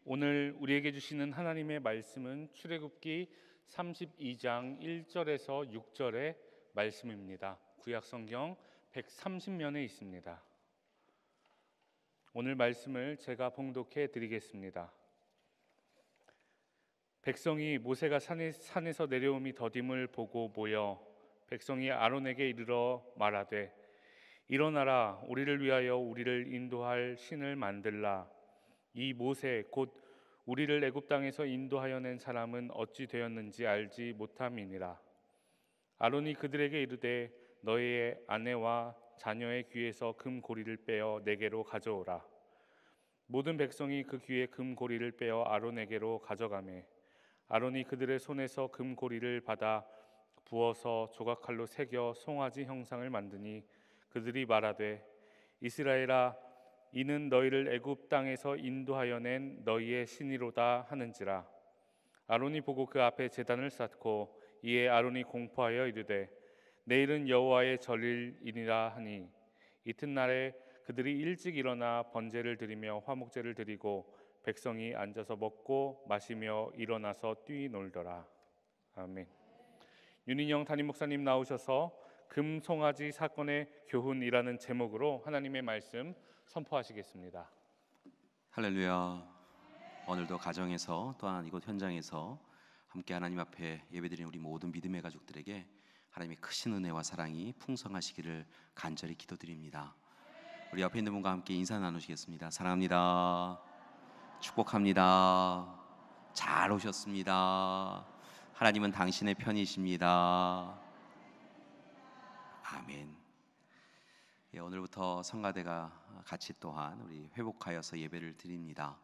오늘 우리에게 주시는 하나님의 말씀은 출애굽기 32장 1절에서 6절의 말씀입니다. 구약성경 130면에 있습니다. 오늘 말씀을 제가 봉독해 드리겠습니다. 백성이 모세가 산에서 내려옴이 더딤을 보고 모여 백성이 아론에게 이르러 말하되, 일어나라, 우리를 위하여 우리를 인도할 신을 만들라. 이 모세 곧 우리를 애굽 땅에서 인도하여 낸 사람은 어찌 되었는지 알지 못함이니라. 아론이 그들에게 이르되, 너희의 아내와 자녀의 귀에서 금고리를 빼어 내게로 가져오라. 모든 백성이 그 귀에 금고리를 빼어 아론에게로 가져가매 아론이 그들의 손에서 금고리를 받아 부어서 조각칼로 새겨 송아지 형상을 만드니 그들이 말하되, 이스라엘아, 이는 너희를 애굽 땅에서 인도하여 낸 너희의 신이로다 하는지라. 아론이 보고 그 앞에 제단을 쌓고 이에 아론이 공포하여 이르되, 내일은 여호와의 절일이니라 하니, 이튿날에 그들이 일찍 일어나 번제를 드리며 화목제를 드리고 백성이 앉아서 먹고 마시며 일어나서 뛰놀더라. 아멘. 윤인영 담임 목사님 나오셔서 금송아지 사건의 교훈이라는 제목으로 하나님의 말씀 선포하시겠습니다. 할렐루야. 오늘도 가정에서 또한 이곳 현장에서 함께 하나님 앞에 예배드리는 우리 모든 믿음의 가족들에게 하나님의 크신 은혜와 사랑이 풍성하시기를 간절히 기도드립니다. 우리 옆에 있는 분과 함께 인사 나누시겠습니다. 사랑합니다. 축복합니다. 잘 오셨습니다. 하나님은 당신의 편이십니다. 아멘. 오늘부터 성가대가 같이 또한 우리 회복하여서 예배를 드립니다.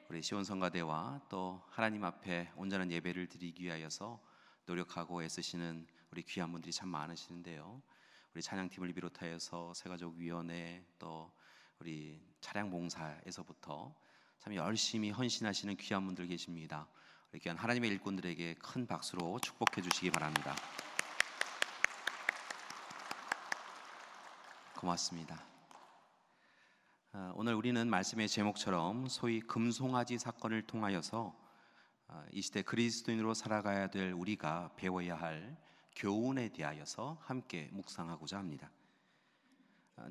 우리 시온 성가대와 또 하나님 앞에 온전한 예배를 드리기 위하여서 노력하고 애쓰시는 우리 귀한 분들이 참 많으시는데요. 우리 찬양팀을 비롯하여서 새가족위원회 또 우리 차량봉사에서부터 참 열심히 헌신하시는 귀한 분들 계십니다. 우리 귀한 하나님의 일꾼들에게 큰 박수로 축복해 주시기 바랍니다. 고맙습니다. 오늘 우리는 말씀의 제목처럼 소위 금송아지 사건을 통하여서 이 시대 그리스도인으로 살아가야 될 우리가 배워야 할 교훈에 대하여서 함께 묵상하고자 합니다.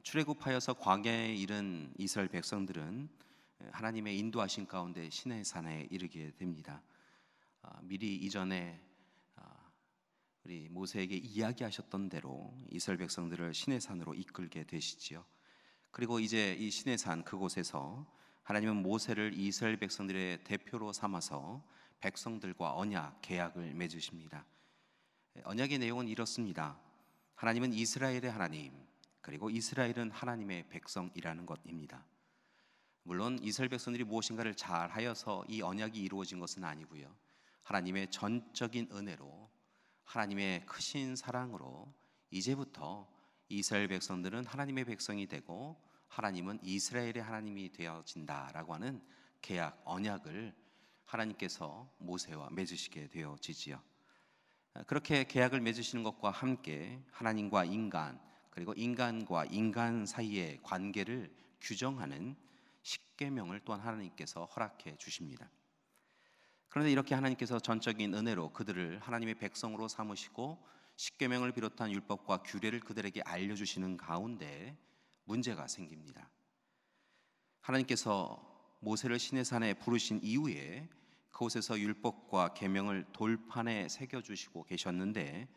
출애굽하여서 광야에 이른 이스라엘 백성들은 하나님의 인도하신 가운데 시내산에 이르게 됩니다. 미리 이전에 우리 모세에게 이야기하셨던 대로 이스라엘 백성들을 시내산으로 이끌게 되시지요. 그리고 이제 이 시내산 그곳에서 하나님은 모세를 이스라엘 백성들의 대표로 삼아서 백성들과 언약, 계약을 맺으십니다. 언약의 내용은 이렇습니다. 하나님은 이스라엘의 하나님, 그리고 이스라엘은 하나님의 백성이라는 것입니다. 물론 이스라엘 백성들이 무엇인가를 잘 하여서 이 언약이 이루어진 것은 아니고요. 하나님의 전적인 은혜로, 하나님의 크신 사랑으로 이제부터 이스라엘 백성들은 하나님의 백성이 되고 하나님은 이스라엘의 하나님이 되어진다라고 하는 계약, 언약을 하나님께서 모세와 맺으시게 되어지지요. 그렇게 계약을 맺으시는 것과 함께 하나님과 인간, 그리고 인간과 인간 사이의 관계를 규정하는 십계명을 또한 하나님께서 허락해 주십니다. 그런데 이렇게 하나님께서 전적인 은혜로 그들을 하나님의 백성으로 삼으시고 십계명을 비롯한 율법과 규례를 그들에게 알려주시는 가운데 문제가 생깁니다. 하나님께서 모세를 시내산에 부르신 이후에 그곳에서 율법과 계명을 돌판에 새겨주시고 계셨는데,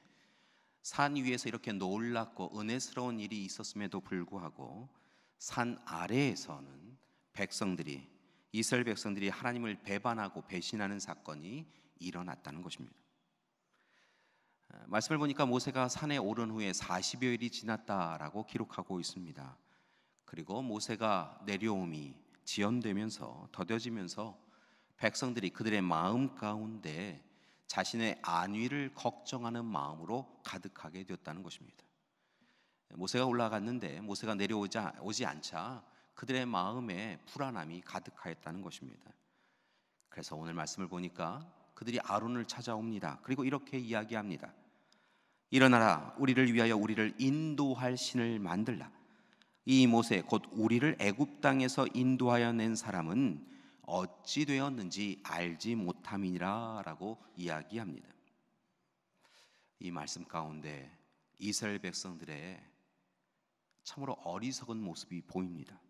산 위에서 이렇게 놀랍고 은혜스러운 일이 있었음에도 불구하고 산 아래에서는 이스라엘 백성들이 하나님을 배반하고 배신하는 사건이 일어났다는 것입니다. 말씀을 보니까 모세가 산에 오른 후에 40여일이 지났다라고 기록하고 있습니다. 그리고 모세가 내려옴이 지연되면서 더뎌지면서 백성들이 그들의 마음 가운데 자신의 안위를 걱정하는 마음으로 가득하게 되었다는 것입니다. 모세가 올라갔는데 모세가 내려오지 않자 그들의 마음에 불안함이 가득하였다는 것입니다. 그래서 오늘 말씀을 보니까 그들이 아론을 찾아옵니다. 그리고 이렇게 이야기합니다. 일어나라, 우리를 위하여 우리를 인도할 신을 만들라. 이 모세 곧 우리를 애굽 땅에서 인도하여 낸 사람은 어찌 되었는지 알지 못함이니라라고 이야기합니다. 이 말씀 가운데 이스라엘 백성들의 참으로 어리석은 모습이 보입니다.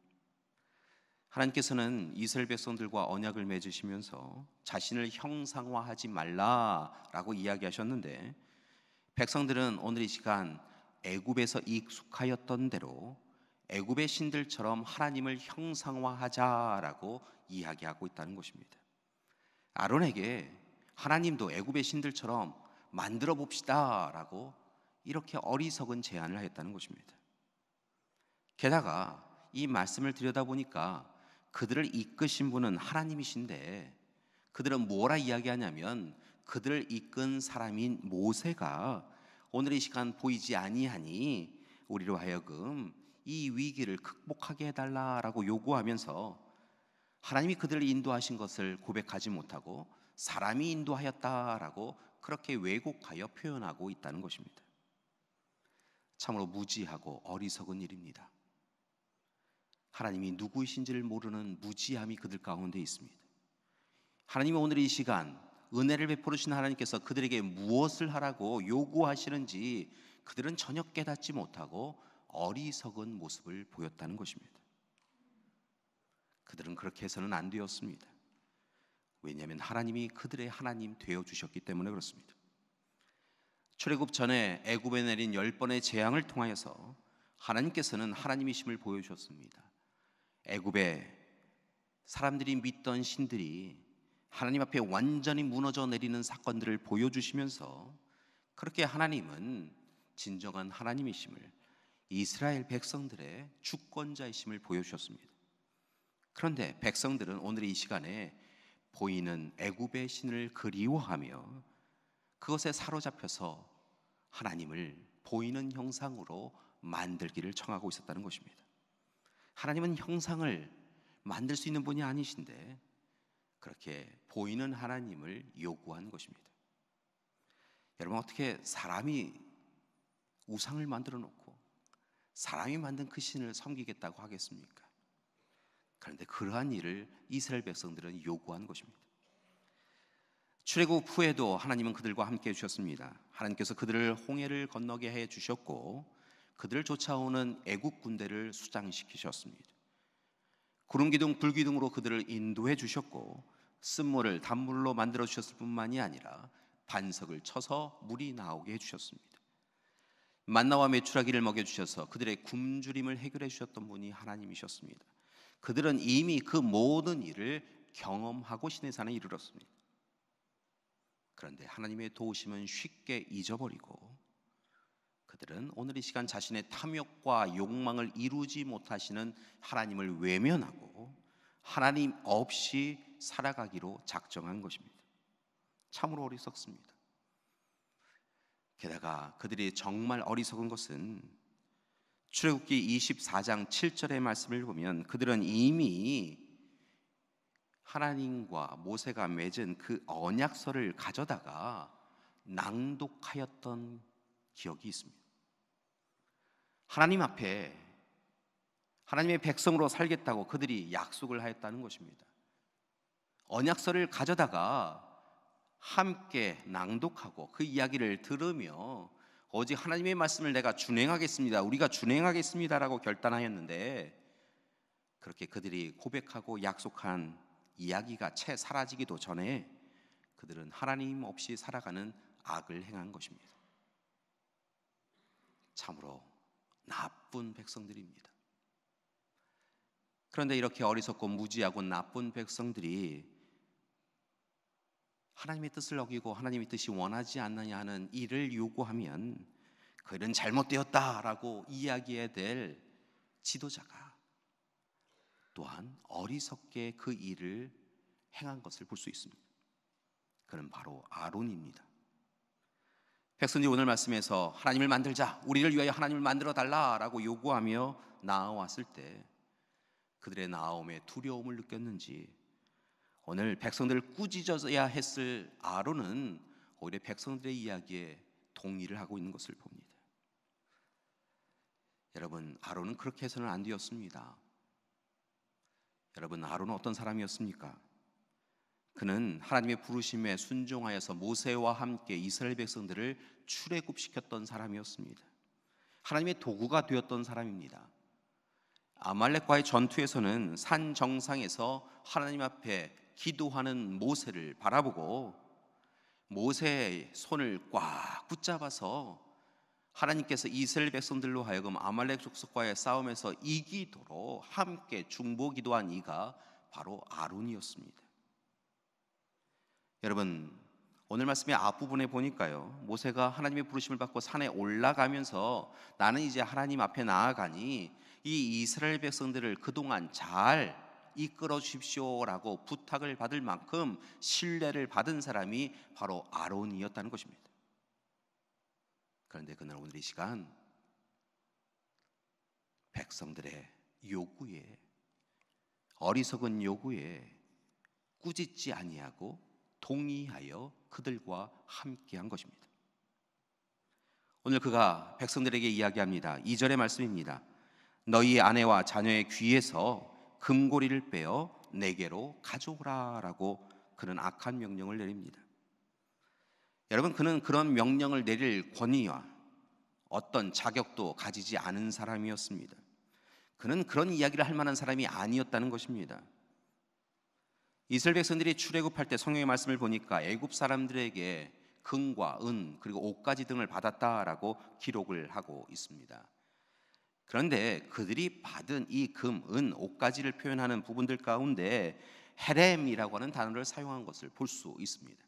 하나님께서는 이스라엘 백성들과 언약을 맺으시면서 자신을 형상화하지 말라라고 이야기하셨는데, 백성들은 오늘 이 시간 애굽에서 익숙하였던 대로 애굽의 신들처럼 하나님을 형상화하자라고 이야기하고 있다는 것입니다. 아론에게 하나님도 애굽의 신들처럼 만들어 봅시다라고 이렇게 어리석은 제안을 하였다는 것입니다. 게다가 이 말씀을 들여다보니까 그들을 이끄신 분은 하나님이신데, 그들은 뭐라 이야기하냐면 그들을 이끈 사람인 모세가 오늘 이 시간 보이지 아니하니 우리로 하여금 이 위기를 극복하게 해달라라고 요구하면서 하나님이 그들을 인도하신 것을 고백하지 못하고 사람이 인도하였다라고 그렇게 왜곡하여 표현하고 있다는 것입니다. 참으로 무지하고 어리석은 일입니다. 하나님이 누구이신지를 모르는 무지함이 그들 가운데 있습니다. 하나님이 오늘 이 시간 은혜를 베풀으신 하나님께서 그들에게 무엇을 하라고 요구하시는지 그들은 전혀 깨닫지 못하고 어리석은 모습을 보였다는 것입니다. 그들은 그렇게 해서는 안 되었습니다. 왜냐하면 하나님이 그들의 하나님 되어주셨기 때문에 그렇습니다. 출애굽 전에 애굽에 내린 10번의 재앙을 통하여서 하나님께서는 하나님이심을 보여주셨습니다. 애굽에 사람들이 믿던 신들이 하나님 앞에 완전히 무너져 내리는 사건들을 보여주시면서 그렇게 하나님은 진정한 하나님이심을, 이스라엘 백성들의 주권자이심을 보여주셨습니다. 그런데 백성들은 오늘 이 시간에 보이는 애굽의 신을 그리워하며 그것에 사로잡혀서 하나님을 보이는 형상으로 만들기를 청하고 있었다는 것입니다. 하나님은 형상을 만들 수 있는 분이 아니신데 그렇게 보이는 하나님을 요구한 것입니다. 여러분, 어떻게 사람이 우상을 만들어 놓고 사람이 만든 그 신을 섬기겠다고 하겠습니까? 그런데 그러한 일을 이스라엘 백성들은 요구한 것입니다. 출애굽 후에도 하나님은 그들과 함께 해주셨습니다. 하나님께서 그들을 홍해를 건너게 해주셨고 그들을 쫓아오는 애국 군대를 수장시키셨습니다. 구름기둥 불기둥으로 그들을 인도해 주셨고 쓴물을 단물로 만들어 주셨을 뿐만이 아니라 반석을 쳐서 물이 나오게 해주셨습니다. 만나와 메추라기를 먹여주셔서 그들의 굶주림을 해결해 주셨던 분이 하나님이셨습니다. 그들은 이미 그 모든 일을 경험하고 시내산에 이르렀습니다. 그런데 하나님의 도우심은 쉽게 잊어버리고 그들은 오늘 이 시간 자신의 탐욕과 욕망을 이루지 못하시는 하나님을 외면하고 하나님 없이 살아가기로 작정한 것입니다. 참으로 어리석습니다. 게다가 그들이 정말 어리석은 것은 출애굽기 24장 7절의 말씀을 보면 그들은 이미 하나님과 모세가 맺은 그 언약서를 가져다가 낭독하였던 기억이 있습니다. 하나님 앞에 하나님의 백성으로 살겠다고 그들이 약속을 하였다는 것입니다. 언약서를 가져다가 함께 낭독하고 그 이야기를 들으며 오직 하나님의 말씀을 내가 준행하겠습니다, 우리가 준행하겠습니다라고 결단하였는데, 그렇게 그들이 고백하고 약속한 이야기가 채 사라지기도 전에 그들은 하나님 없이 살아가는 악을 행한 것입니다. 참으로 나쁜 백성들입니다. 그런데 이렇게 어리석고 무지하고 나쁜 백성들이 하나님의 뜻을 어기고 하나님의 뜻이 원하지 않느냐 하는 일을 요구하면 그 일은 잘못되었다라고 이야기해야 될 지도자가 또한 어리석게 그 일을 행한 것을 볼 수 있습니다. 그는 바로 아론입니다. 백성들이 오늘 말씀에서 하나님을 만들자, 우리를 위하여 하나님을 만들어 달라라고 요구하며 나아왔을 때 그들의 나아옴에 두려움을 느꼈는지 오늘 백성들을 꾸짖어야 했을 아론은 오히려 백성들의 이야기에 동의를 하고 있는 것을 봅니다. 여러분, 아론은 그렇게 해서는 안 되었습니다. 여러분, 아론은 어떤 사람이었습니까? 그는 하나님의 부르심에 순종하여서 모세와 함께 이스라엘 백성들을 출애굽시켰던 사람이었습니다. 하나님의 도구가 되었던 사람입니다. 아말렉과의 전투에서는 산 정상에서 하나님 앞에 기도하는 모세를 바라보고 모세의 손을 꽉 붙잡아서 하나님께서 이스라엘 백성들로 하여금 아말렉 족속과의 싸움에서 이기도록 함께 중보기도한 이가 바로 아론이었습니다. 여러분, 오늘 말씀의 앞부분에 보니까요, 모세가 하나님의 부르심을 받고 산에 올라가면서 나는 이제 하나님 앞에 나아가니 이 이스라엘 백성들을 그동안 잘 이끌어 주십시오라고 부탁을 받을 만큼 신뢰를 받은 사람이 바로 아론이었다는 것입니다. 그런데 그날 오늘 이 시간 백성들의 요구에, 어리석은 요구에 꾸짖지 아니하고 동의하여 그들과 함께한 것입니다. 오늘 그가 백성들에게 이야기합니다. 2절의 말씀입니다. 너희 아내와 자녀의 귀에서 금고리를 빼어 내게로 가져오라 라고 그는 악한 명령을 내립니다. 여러분, 그는 그런 명령을 내릴 권위와 어떤 자격도 가지지 않은 사람이었습니다. 그는 그런 이야기를 할 만한 사람이 아니었다는 것입니다. 이스라엘 백성들이 출애굽할 때 성경의 말씀을 보니까 애굽 사람들에게 금과 은 그리고 옷가지 등을 받았다라고 기록을 하고 있습니다. 그런데 그들이 받은 이 금, 은, 옷가지를 표현하는 부분들 가운데 헤렘이라고 하는 단어를 사용한 것을 볼 수 있습니다.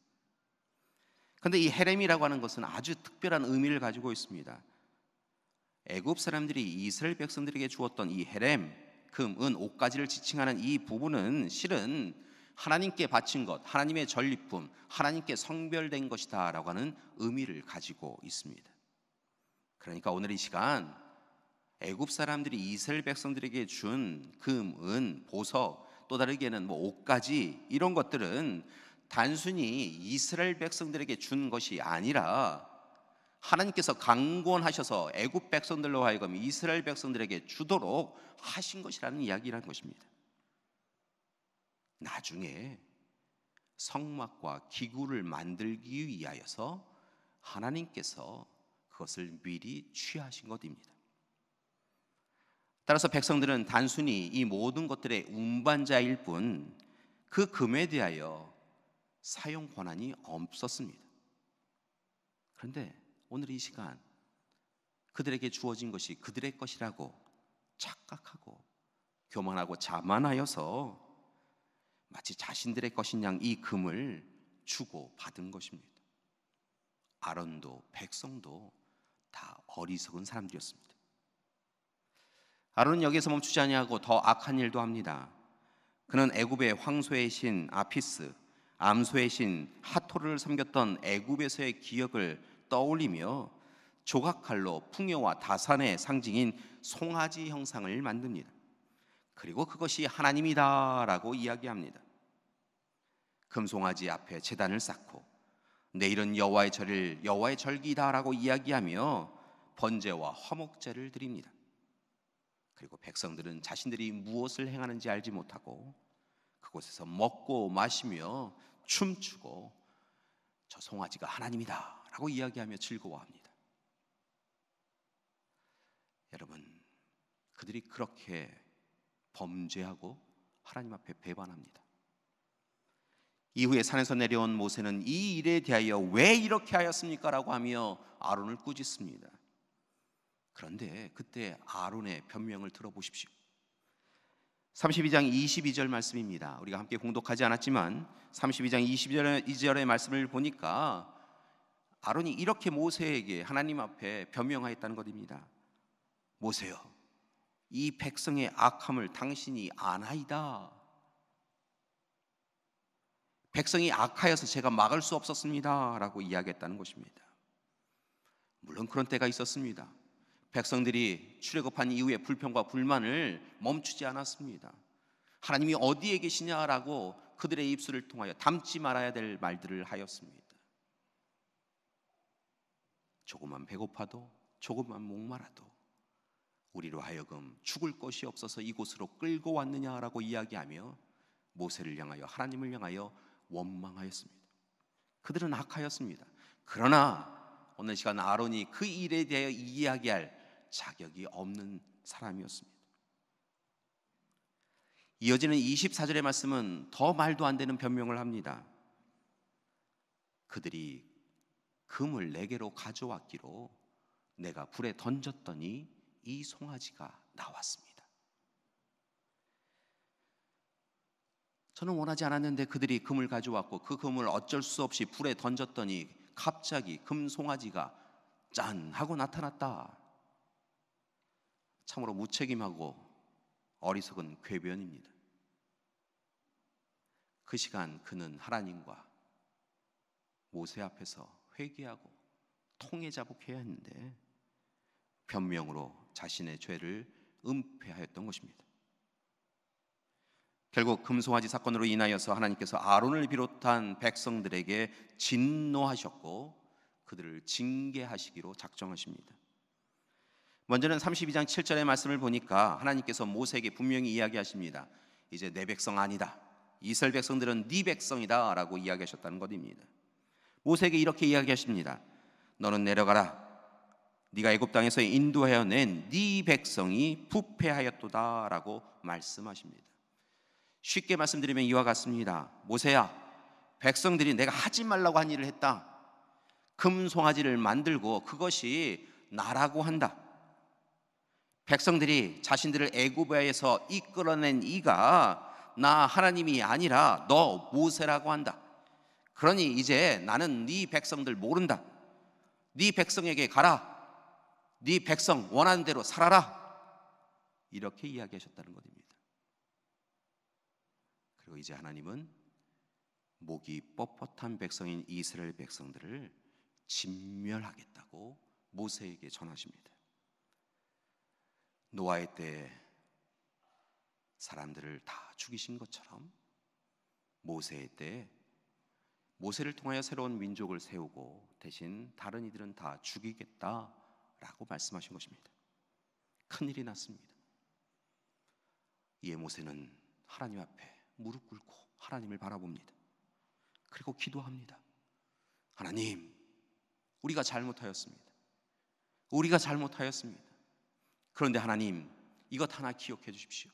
그런데 이 헤렘이라고 하는 것은 아주 특별한 의미를 가지고 있습니다. 애굽 사람들이 이스라엘 백성들에게 주었던 이 헤렘, 금, 은, 옷가지를 지칭하는 이 부분은 실은 하나님께 바친 것, 하나님의 전리품, 하나님께 성별된 것이다 라고 하는 의미를 가지고 있습니다. 그러니까 오늘 이 시간 애굽 사람들이 이스라엘 백성들에게 준 금, 은, 보석, 또 다르게는 옷가지, 이런 것들은 단순히 이스라엘 백성들에게 준 것이 아니라 하나님께서 강권하셔서 애굽 백성들로 하여금 이스라엘 백성들에게 주도록 하신 것이라는 이야기라는 것입니다. 나중에 성막과 기구를 만들기 위하여서 하나님께서 그것을 미리 취하신 것입니다. 따라서 백성들은 단순히 이 모든 것들의 운반자일 뿐 그 금에 대하여 사용 권한이 없었습니다. 그런데 오늘 이 시간 그들에게 주어진 것이 그들의 것이라고 착각하고 교만하고 자만하여서 마치 자신들의 것인 양 이 금을 주고 받은 것입니다. 아론도 백성도 다 어리석은 사람들이었습니다. 아론은 여기에서 멈추지 아니하고 더 악한 일도 합니다. 그는 애굽의 황소의 신 아피스, 암소의 신 하토르를 섬겼던 애굽에서의 기억을 떠올리며 조각칼로 풍요와 다산의 상징인 송아지 형상을 만듭니다. 그리고 그것이 하나님이다라고 이야기합니다. 금송아지 앞에 제단을 쌓고 내일은 여호와의 절일, 여호와의 절기다라고 이야기하며 번제와 화목제를 드립니다. 그리고 백성들은 자신들이 무엇을 행하는지 알지 못하고 그곳에서 먹고 마시며 춤추고 저 송아지가 하나님이다 라고 이야기하며 즐거워합니다. 여러분, 그들이 그렇게 범죄하고 하나님 앞에 배반합니다. 이후에 산에서 내려온 모세는 이 일에 대하여 왜 이렇게 하였습니까? 라고 하며 아론을 꾸짖습니다. 그런데 그때 아론의 변명을 들어보십시오. 32장 22절 말씀입니다. 우리가 함께 공독하지 않았지만 32장 22절의 말씀을 보니까 아론이 이렇게 모세에게 하나님 앞에 변명하였다는 것입니다. 모세여, 이 백성의 악함을 당신이 아나이다. 백성이 악하여서 제가 막을 수 없었습니다 라고 이야기했다는 것입니다. 물론 그런 때가 있었습니다. 백성들이 출애굽한 이후에 불평과 불만을 멈추지 않았습니다. 하나님이 어디에 계시냐라고 그들의 입술을 통하여 담지 말아야 될 말들을 하였습니다. 조금만 배고파도, 조금만 목말라도 우리로 하여금 죽을 것이 없어서 이곳으로 끌고 왔느냐라고 이야기하며 모세를 향하여, 하나님을 향하여 원망하였습니다. 그들은 악하였습니다. 그러나 오늘 시간 아론이 그 일에 대하여 이야기할 자격이 없는 사람이었습니다. 이어지는 24절의 말씀은 더 말도 안 되는 변명을 합니다. 그들이 금을 내게로 가져왔기로 내가 불에 던졌더니 이 송아지가 나왔습니다. 저는 원하지 않았는데 그들이 금을 가져왔고 그 금을 어쩔 수 없이 불에 던졌더니 갑자기 금 송아지가 짠 하고 나타났다. 참으로 무책임하고 어리석은 궤변입니다. 그 시간 그는 하나님과 모세 앞에서 회개하고 통회자복해야 했는데 변명으로 자신의 죄를 은폐하였던 것입니다. 결국 금송아지 사건으로 인하여서 하나님께서 아론을 비롯한 백성들에게 진노하셨고 그들을 징계하시기로 작정하십니다. 먼저는 32장 7절의 말씀을 보니까 하나님께서 모세에게 분명히 이야기하십니다. 이제 내 백성 아니다. 이스라엘 백성들은 네 백성이다 라고 이야기하셨다는 것입니다. 모세에게 이렇게 이야기하십니다. 너는 내려가라. 네가 애굽 땅에서 인도하여 낸 네 백성이 부패하였도다 라고 말씀하십니다. 쉽게 말씀드리면 이와 같습니다. 모세야, 백성들이 내가 하지 말라고 한 일을 했다. 금송아지를 만들고 그것이 나라고 한다. 백성들이 자신들을 애굽에서 이끌어낸 이가 나 하나님이 아니라 너 모세라고 한다. 그러니 이제 나는 네 백성들 모른다. 네 백성에게 가라. 네 백성 원하는 대로 살아라. 이렇게 이야기하셨다는 것입니다. 그리고 이제 하나님은 목이 뻣뻣한 백성인 이스라엘 백성들을 진멸하겠다고 모세에게 전하십니다. 노아의 때에 사람들을 다 죽이신 것처럼 모세의 때에 모세를 통하여 새로운 민족을 세우고 대신 다른 이들은 다 죽이겠다라고 말씀하신 것입니다. 큰일이 났습니다. 이에 모세는 하나님 앞에 무릎 꿇고 하나님을 바라봅니다. 그리고 기도합니다. 하나님, 우리가 잘못하였습니다. 우리가 잘못하였습니다. 그런데 하나님, 이것 하나 기억해 주십시오.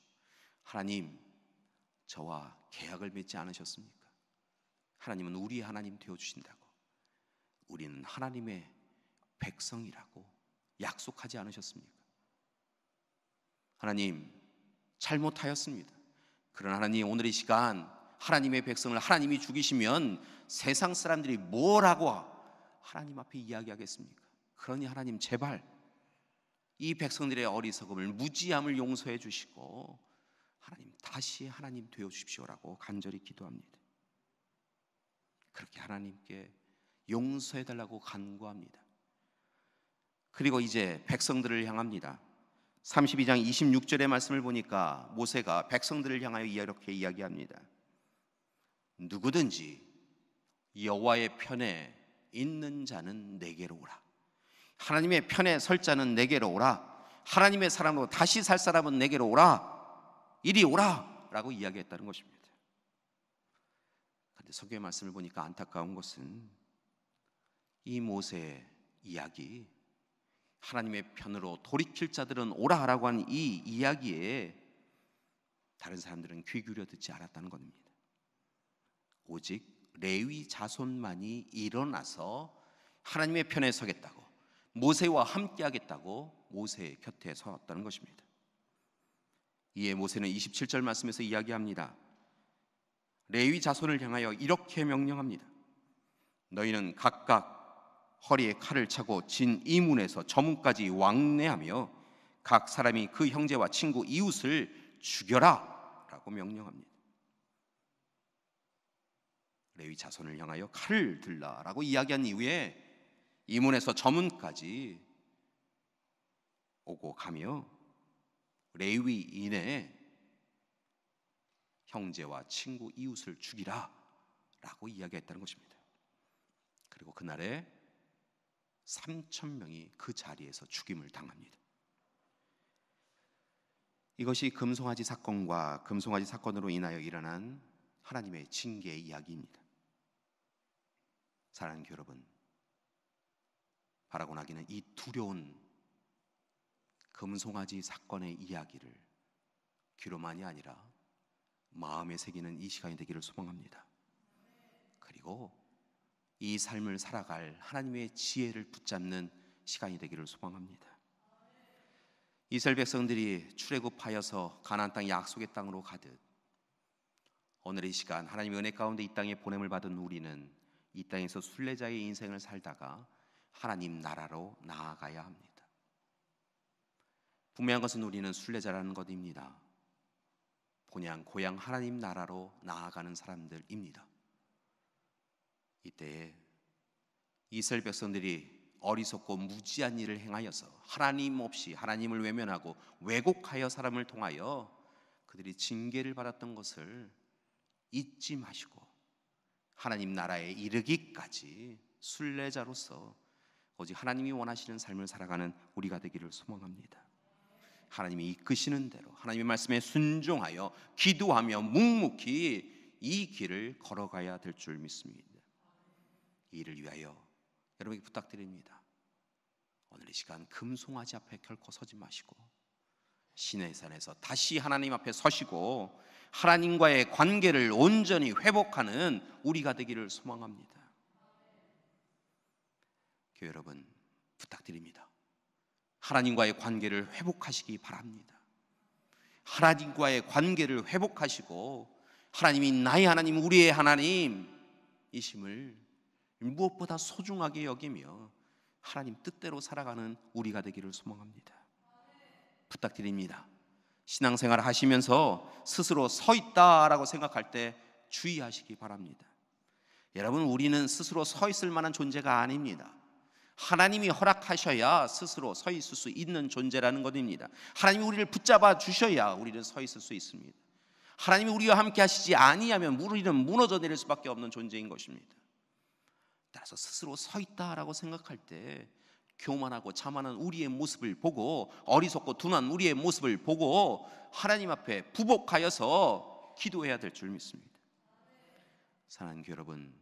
하나님, 저와 계약을 맺지 않으셨습니까? 하나님은 우리의 하나님 되어주신다고, 우리는 하나님의 백성이라고 약속하지 않으셨습니까? 하나님, 잘못하였습니다. 그러나 하나님, 오늘 이 시간 하나님의 백성을 하나님이 죽이시면 세상 사람들이 뭐라고 하나님 앞에 이야기하겠습니까? 그러니 하나님, 제발 이 백성들의 어리석음을, 무지함을 용서해 주시고 하나님, 다시 하나님 되어 주십시오라고 간절히 기도합니다. 그렇게 하나님께 용서해 달라고 간구합니다. 그리고 이제 백성들을 향합니다. 32장 26절의 말씀을 보니까 모세가 백성들을 향하여 이렇게 이야기합니다. 누구든지 여호와의 편에 있는 자는 내게로 오라. 하나님의 편에 설 자는 내게로 오라. 하나님의 사람으로 다시 살 사람은 내게로 오라. 이리 오라 라고 이야기했다는 것입니다. 그런데 성경의 말씀을 보니까 안타까운 것은 이 모세의 이야기, 하나님의 편으로 돌이킬 자들은 오라 라고 하는 이 이야기에 다른 사람들은 귀 기울여 듣지 않았다는 겁니다. 오직 레위 자손만이 일어나서 하나님의 편에 서겠다고, 모세와 함께 하겠다고 모세의 곁에 섰다는 것입니다. 이에 모세는 27절 말씀에서 이야기합니다. 레위 자손을 향하여 이렇게 명령합니다. 너희는 각각 허리에 칼을 차고 진 이문에서 저문까지 왕래하며 각 사람이 그 형제와 친구 이웃을 죽여라 라고 명령합니다. 레위 자손을 향하여 칼을 들라 라고 이야기한 이후에 이문에서 저문까지 오고 가며 레위인의 형제와 친구 이웃을 죽이라 라고 이야기했다는 것입니다. 그리고 그날에 3,000명이 그 자리에서 죽임을 당합니다. 이것이 금송아지 사건과 금송아지 사건으로 인하여 일어난 하나님의 징계의 이야기입니다. 사랑하는 교회 여러분, 바라고 나기는 이 두려운 금송아지 사건의 이야기를 귀로만이 아니라 마음에 새기는 이 시간이 되기를 소망합니다. 그리고 이 삶을 살아갈 하나님의 지혜를 붙잡는 시간이 되기를 소망합니다. 이스라엘 백성들이 출애굽하여서 가나안 땅 약속의 땅으로 가듯 오늘 이 시간 하나님의 은혜 가운데 이 땅에 보냄을 받은 우리는 이 땅에서 순례자의 인생을 살다가 하나님 나라로 나아가야 합니다. 분명한 것은 우리는 순례자라는 것입니다. 본향 고향 하나님 나라로 나아가는 사람들입니다. 이때에 이스라엘 백성들이 어리석고 무지한 일을 행하여서 하나님 없이 하나님을 외면하고 왜곡하여 사람을 통하여 그들이 징계를 받았던 것을 잊지 마시고 하나님 나라에 이르기까지 순례자로서 오직 하나님이 원하시는 삶을 살아가는 우리가 되기를 소망합니다. 하나님이 이끄시는 대로 하나님의 말씀에 순종하여 기도하며 묵묵히 이 길을 걸어가야 될 줄 믿습니다. 이 일을 위하여 여러분에게 부탁드립니다. 오늘 이 시간 금송아지 앞에 결코 서지 마시고 시내산에서 다시 하나님 앞에 서시고 하나님과의 관계를 온전히 회복하는 우리가 되기를 소망합니다. 교회 여러분, 부탁드립니다. 하나님과의 관계를 회복하시기 바랍니다. 하나님과의 관계를 회복하시고 하나님이 나의 하나님, 우리의 하나님이심을 무엇보다 소중하게 여기며 하나님 뜻대로 살아가는 우리가 되기를 소망합니다. 부탁드립니다. 신앙생활 하시면서 스스로 서 있다라고 생각할 때 주의하시기 바랍니다. 여러분, 우리는 스스로 서 있을 만한 존재가 아닙니다. 하나님이 허락하셔야 스스로 서 있을 수 있는 존재라는 것입니다. 하나님이 우리를 붙잡아 주셔야 우리는 서 있을 수 있습니다. 하나님이 우리와 함께 하시지 아니하면 우리는 무너져 내릴 수밖에 없는 존재인 것입니다. 따라서 스스로 서 있다라고 생각할 때 교만하고 자만한 우리의 모습을 보고 어리석고 둔한 우리의 모습을 보고 하나님 앞에 부복하여서 기도해야 될 줄 믿습니다. 사랑하는 교회 여러분,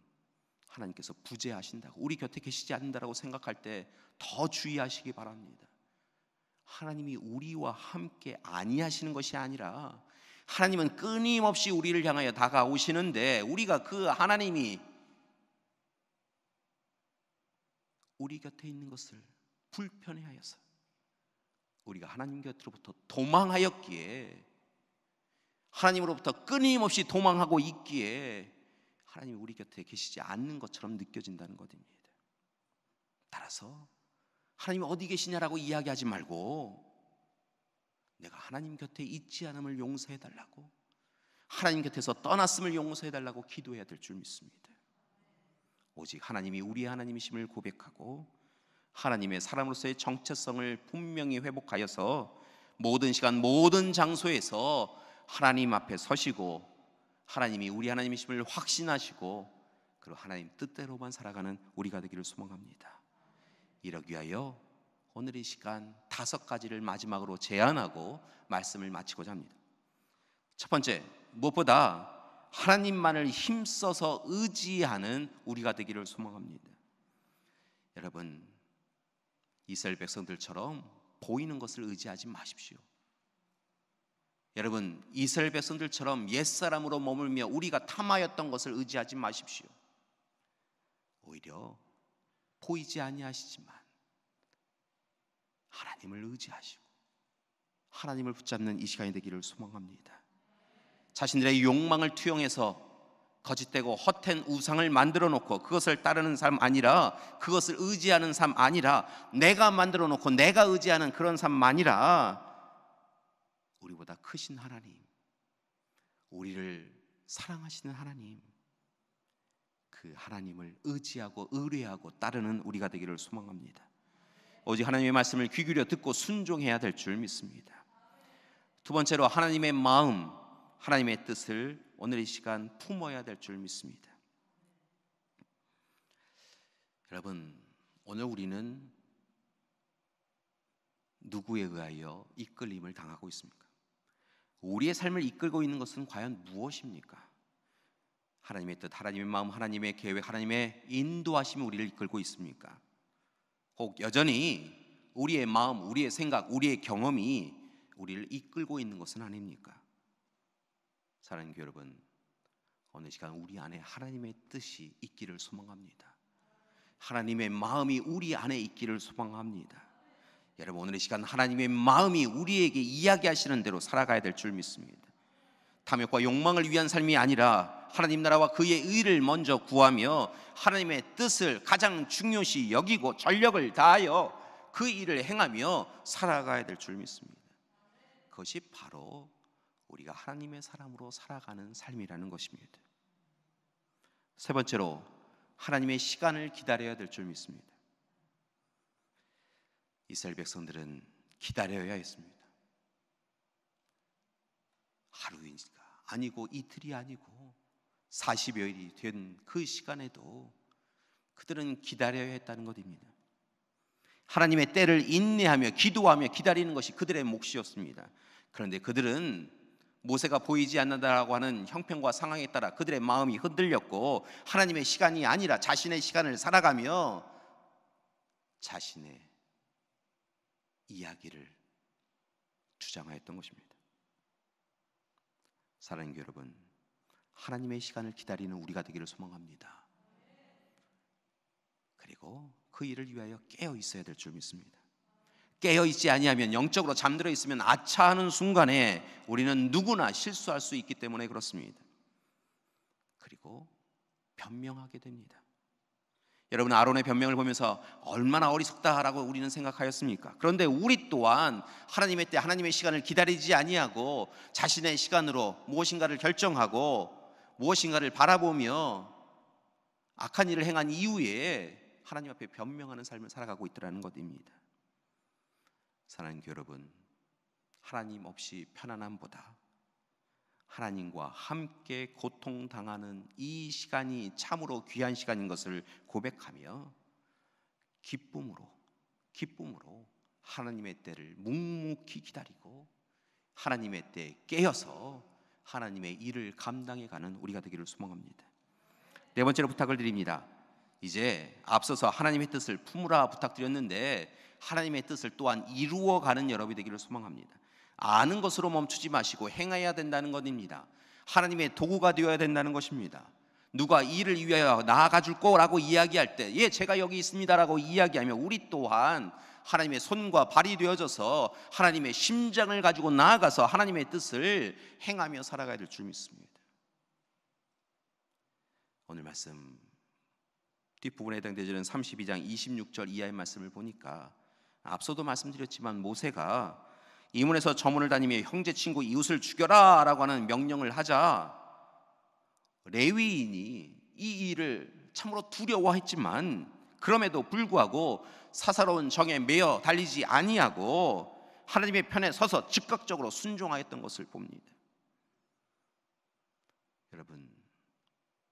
하나님께서 부재하신다고 우리 곁에 계시지 않는다라고 생각할 때 더 주의하시기 바랍니다. 하나님이 우리와 함께 아니하시는 것이 아니라 하나님은 끊임없이 우리를 향하여 다가오시는데 우리가 그 하나님이 우리 곁에 있는 것을 불편해하여서 우리가 하나님 곁으로부터 도망하였기에 하나님으로부터 끊임없이 도망하고 있기에 하나님이 우리 곁에 계시지 않는 것처럼 느껴진다는 것입니다. 따라서 하나님이 어디 계시냐라고 이야기하지 말고 내가 하나님 곁에 있지 않음을 용서해달라고 하나님 곁에서 떠났음을 용서해달라고 기도해야 될 줄 믿습니다. 오직 하나님이 우리의 하나님이심을 고백하고 하나님의 사람으로서의 정체성을 분명히 회복하여서 모든 시간 모든 장소에서 하나님 앞에 서시고 하나님이 우리 하나님이심을 확신하시고 그리고 하나님 뜻대로만 살아가는 우리가 되기를 소망합니다. 이러기 위하여 오늘 이 시간 5가지를 마지막으로 제안하고 말씀을 마치고자 합니다. 첫 번째, 무엇보다 하나님만을 힘써서 의지하는 우리가 되기를 소망합니다. 여러분, 이스라엘 백성들처럼 보이는 것을 의지하지 마십시오. 여러분, 이스라엘 백성들처럼 옛사람으로 머물며 우리가 탐하였던 것을 의지하지 마십시오. 오히려 보이지 아니하시지만 하나님을 의지하시고 하나님을 붙잡는 이 시간이 되기를 소망합니다. 자신들의 욕망을 투영해서 거짓되고 헛된 우상을 만들어 놓고 그것을 따르는 삶 아니라 그것을 의지하는 삶 아니라 내가 만들어 놓고 내가 의지하는 그런 삶 아니라 우리보다 크신 하나님, 우리를 사랑하시는 하나님, 그 하나님을 의지하고 의뢰하고 따르는 우리가 되기를 소망합니다. 오직 하나님의 말씀을 귀 기울여 듣고 순종해야 될 줄 믿습니다. 두 번째로 하나님의 마음, 하나님의 뜻을 오늘 이 시간 품어야 될 줄 믿습니다. 여러분, 오늘 우리는 누구에 의하여 이끌림을 당하고 있습니까? 우리의 삶을 이끌고 있는 것은 과연 무엇입니까? 하나님의 뜻, 하나님의 마음, 하나님의 계획, 하나님의 인도하심이 우리를 이끌고 있습니까? 혹 여전히 우리의 마음, 우리의 생각, 우리의 경험이 우리를 이끌고 있는 것은 아닙니까? 사랑하는 교회 여러분, 오늘 시간 우리 안에 하나님의 뜻이 있기를 소망합니다. 하나님의 마음이 우리 안에 있기를 소망합니다. 여러분, 오늘 이 시간 하나님의 마음이 우리에게 이야기하시는 대로 살아가야 될 줄 믿습니다. 탐욕과 욕망을 위한 삶이 아니라 하나님 나라와 그의 의를 먼저 구하며 하나님의 뜻을 가장 중요시 여기고 전력을 다하여 그 일을 행하며 살아가야 될 줄 믿습니다. 그것이 바로 우리가 하나님의 사람으로 살아가는 삶이라는 것입니다. 세 번째로, 하나님의 시간을 기다려야 될 줄 믿습니다. 이스라엘 백성들은 기다려야 했습니다. 하루가 아니고 이틀이 아니고 40여일이 된 그 시간에도 그들은 기다려야 했다는 것입니다. 하나님의 때를 인내하며 기도하며 기다리는 것이 그들의 몫이었습니다. 그런데 그들은 모세가 보이지 않는다라고 하는 형편과 상황에 따라 그들의 마음이 흔들렸고 하나님의 시간이 아니라 자신의 시간을 살아가며 자신의 이야기를 주장하였던 것입니다. 사랑하는 교회 여러분, 하나님의 시간을 기다리는 우리가 되기를 소망합니다. 그리고 그 일을 위하여 깨어 있어야 될 줄 믿습니다. 깨어 있지 아니하면, 영적으로 잠들어 있으면 아차하는 순간에 우리는 누구나 실수할 수 있기 때문에 그렇습니다. 그리고 변명하게 됩니다. 여러분, 아론의 변명을 보면서 얼마나 어리석다라고 우리는 생각하였습니까? 그런데 우리 또한 하나님의 때, 하나님의 시간을 기다리지 아니하고 자신의 시간으로 무엇인가를 결정하고 무엇인가를 바라보며 악한 일을 행한 이후에 하나님 앞에 변명하는 삶을 살아가고 있더라는 것입니다. 사랑하는 교회 여러분, 하나님 없이 편안함보다 하나님과 함께 고통당하는 이 시간이 참으로 귀한 시간인 것을 고백하며 기쁨으로 하나님의 때를 묵묵히 기다리고 하나님의 때에 깨어서 하나님의 일을 감당해가는 우리가 되기를 소망합니다. 네 번째로 부탁을 드립니다. 이제 앞서서 하나님의 뜻을 품으라 부탁드렸는데 하나님의 뜻을 또한 이루어가는 여러분이 되기를 소망합니다. 아는 것으로 멈추지 마시고 행해야 된다는 것입니다. 하나님의 도구가 되어야 된다는 것입니다. 누가 이 일을 위하여 나아가 줄 거라고 이야기할 때, 예, 제가 여기 있습니다라고 이야기하면 우리 또한 하나님의 손과 발이 되어져서 하나님의 심장을 가지고 나아가서 하나님의 뜻을 행하며 살아가야 될 줄 믿습니다. 오늘 말씀 뒷부분에 해당되는 32장 26절 이하의 말씀을 보니까 앞서도 말씀드렸지만 모세가 이문에서 저문을 다니며 형제 친구 이웃을 죽여라 라고 하는 명령을 하자 레위인이 이 일을 참으로 두려워했지만 그럼에도 불구하고 사사로운 정에 매여 달리지 아니하고 하나님의 편에 서서 즉각적으로 순종하였던 것을 봅니다. 여러분,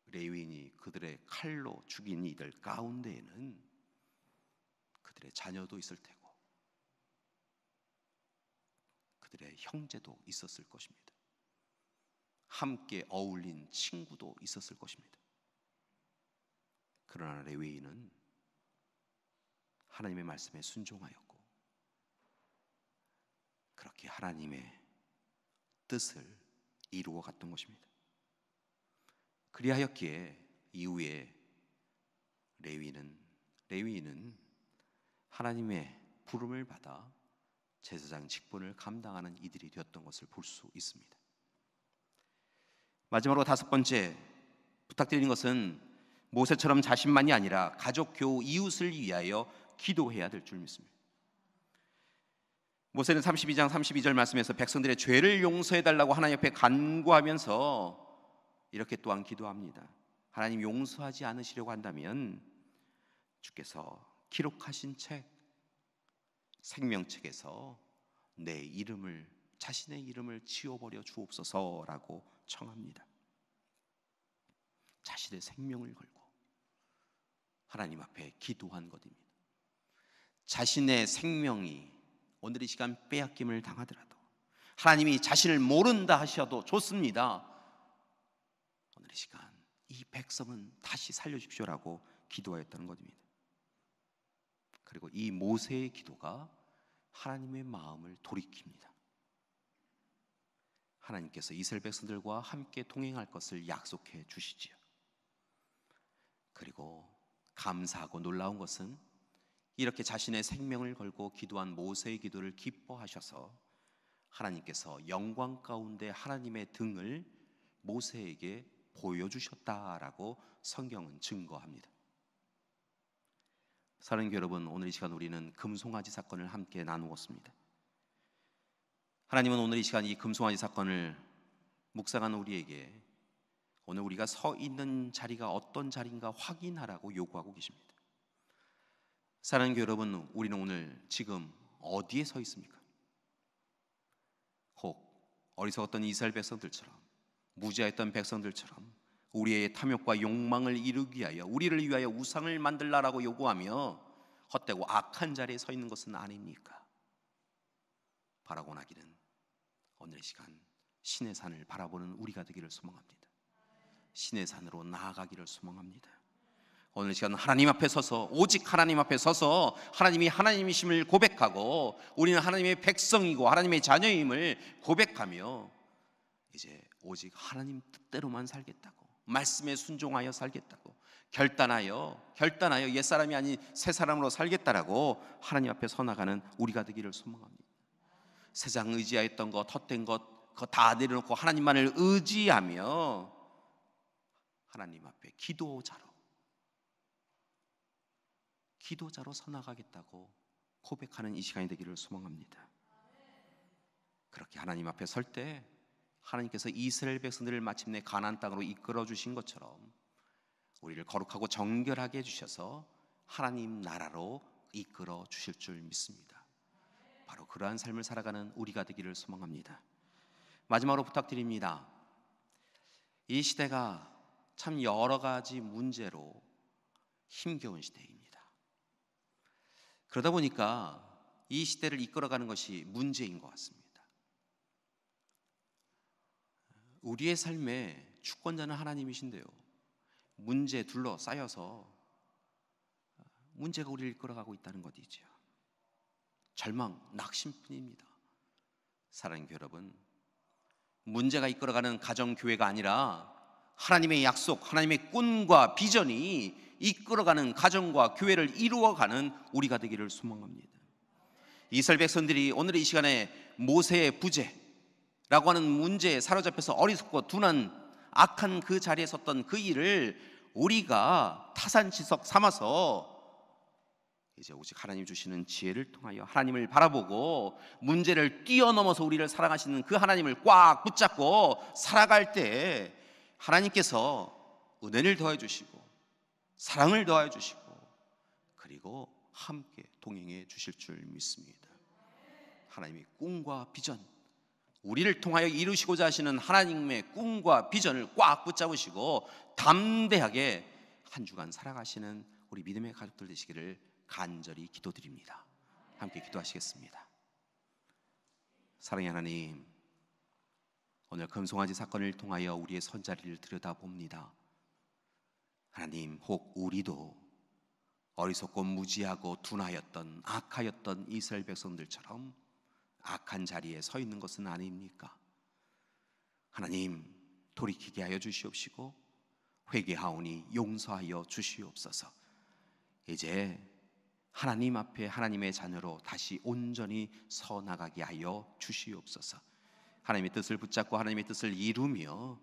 레위인이 그들의 칼로 죽인 이들 가운데에는 그들의 자녀도 있을 테고 그들의 형제도 있었을 것입니다. 함께 어울린 친구도 있었을 것입니다. 그러나 레위인은 하나님의 말씀에 순종하였고 그렇게 하나님의 뜻을 이루어 갔던 것입니다. 그리하였기에 이후에 레위인은 하나님의 부름을 받아 제사장 직분을 감당하는 이들이 되었던 것을 볼 수 있습니다. 마지막으로 다섯 번째 부탁드리는 것은 모세처럼 자신만이 아니라 가족, 교우, 이웃을 위하여 기도해야 될 줄 믿습니다. 모세는 32장 32절 말씀에서 백성들의 죄를 용서해달라고 하나님 앞에 간구하면서 이렇게 또한 기도합니다. 하나님, 용서하지 않으시려고 한다면 주께서 기록하신 책 생명책에서 내 이름을, 자신의 이름을 지워버려 주옵소서라고 청합니다. 자신의 생명을 걸고 하나님 앞에 기도한 것입니다. 자신의 생명이 오늘 이 시간 빼앗김을 당하더라도, 하나님이 자신을 모른다 하셔도 좋습니다. 오늘 이 시간 이 백성은 다시 살려주십시오라고 기도하였다는 것입니다. 그리고 이 모세의 기도가 하나님의 마음을 돌이킵니다. 하나님께서 이스라엘 백성들과 함께 동행할 것을 약속해 주시지요. 그리고 감사하고 놀라운 것은 이렇게 자신의 생명을 걸고 기도한 모세의 기도를 기뻐하셔서 하나님께서 영광 가운데 하나님의 등을 모세에게 보여주셨다라고 성경은 증거합니다. 사랑하는 교회 여러분, 오늘 이 시간 우리는 금송아지 사건을 함께 나누었습니다. 하나님은 오늘 이 시간 이 금송아지 사건을 묵상한 우리에게 오늘 우리가 서 있는 자리가 어떤 자리인가 확인하라고 요구하고 계십니다. 사랑하는 교회 여러분, 우리는 오늘 지금 어디에 서 있습니까? 혹 어리석었던 이스라엘 백성들처럼, 무지하였던 백성들처럼 우리의 탐욕과 욕망을 이루기 위하여, 우리를 위하여 우상을 만들라라고 요구하며 헛되고 악한 자리에 서 있는 것은 아닙니까? 바라고 나기는 오늘 이 시간 신의 산을 바라보는 우리가 되기를 소망합니다. 신의 산으로 나아가기를 소망합니다. 오늘 이 시간 하나님 앞에 서서, 오직 하나님 앞에 서서 하나님이 하나님이심을 고백하고 우리는 하나님의 백성이고 하나님의 자녀임을 고백하며 이제 오직 하나님 뜻대로만 살겠다고, 말씀에 순종하여 살겠다고 결단하여 옛사람이 아닌 새사람으로 살겠다라고 하나님 앞에 서나가는 우리가 되기를 소망합니다. 세상 의지하였던 것, 헛된 것, 그거 다 내려놓고 하나님만을 의지하며 하나님 앞에 기도자로 서나가겠다고 고백하는 이 시간이 되기를 소망합니다. 그렇게 하나님 앞에 설 때 하나님께서 이스라엘 백성들을 마침내 가나안 땅으로 이끌어 주신 것처럼 우리를 거룩하고 정결하게 해주셔서 하나님 나라로 이끌어 주실 줄 믿습니다. 바로 그러한 삶을 살아가는 우리가 되기를 소망합니다. 마지막으로 부탁드립니다. 이 시대가 참 여러 가지 문제로 힘겨운 시대입니다. 그러다 보니까 이 시대를 이끌어가는 것이 문제인 것 같습니다. 우리의 삶의 주권자는 하나님이신데요, 문제에 둘러싸여서 문제가 우리를 이끌어가고 있다는 것이죠. 절망, 낙심뿐입니다. 사랑하는 교회 여러분, 문제가 이끌어가는 가정교회가 아니라 하나님의 약속, 하나님의 꿈과 비전이 이끌어가는 가정과 교회를 이루어가는 우리가 되기를 소망합니다. 이스라엘 백성들이 오늘 이 시간에 모세의 부재라고 하는 문제에 사로잡혀서 어리석고 둔한 악한 그 자리에 섰던 그 일을 우리가 타산지석 삼아서 이제 오직 하나님 주시는 지혜를 통하여 하나님을 바라보고 문제를 뛰어넘어서 우리를 사랑하시는 그 하나님을 꽉 붙잡고 살아갈 때 하나님께서 은혜를 더해 주시고 사랑을 더해 주시고 그리고 함께 동행해 주실 줄 믿습니다. 하나님의 꿈과 비전, 우리를 통하여 이루시고자 하시는 하나님의 꿈과 비전을 꽉 붙잡으시고 담대하게 한 주간 살아가시는 우리 믿음의 가족들 되시기를 간절히 기도드립니다. 함께 기도하시겠습니다. 사랑의 하나님, 오늘 금송아지 사건을 통하여 우리의 선자리를 들여다봅니다. 하나님, 혹 우리도 어리석고 무지하고 둔하였던 악하였던 이스라엘 백성들처럼 악한 자리에 서 있는 것은 아닙니까? 하나님, 돌이키게 하여 주시옵시고 회개하오니 용서하여 주시옵소서. 이제 하나님 앞에 하나님의 자녀로 다시 온전히 서 나가게 하여 주시옵소서. 하나님의 뜻을 붙잡고 하나님의 뜻을 이루며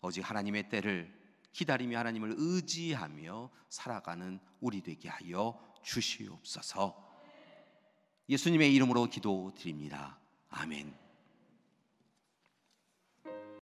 오직 하나님의 때를 기다리며 하나님을 의지하며 살아가는 우리 되게 하여 주시옵소서. 예수님의 이름으로 기도드립니다. 아멘.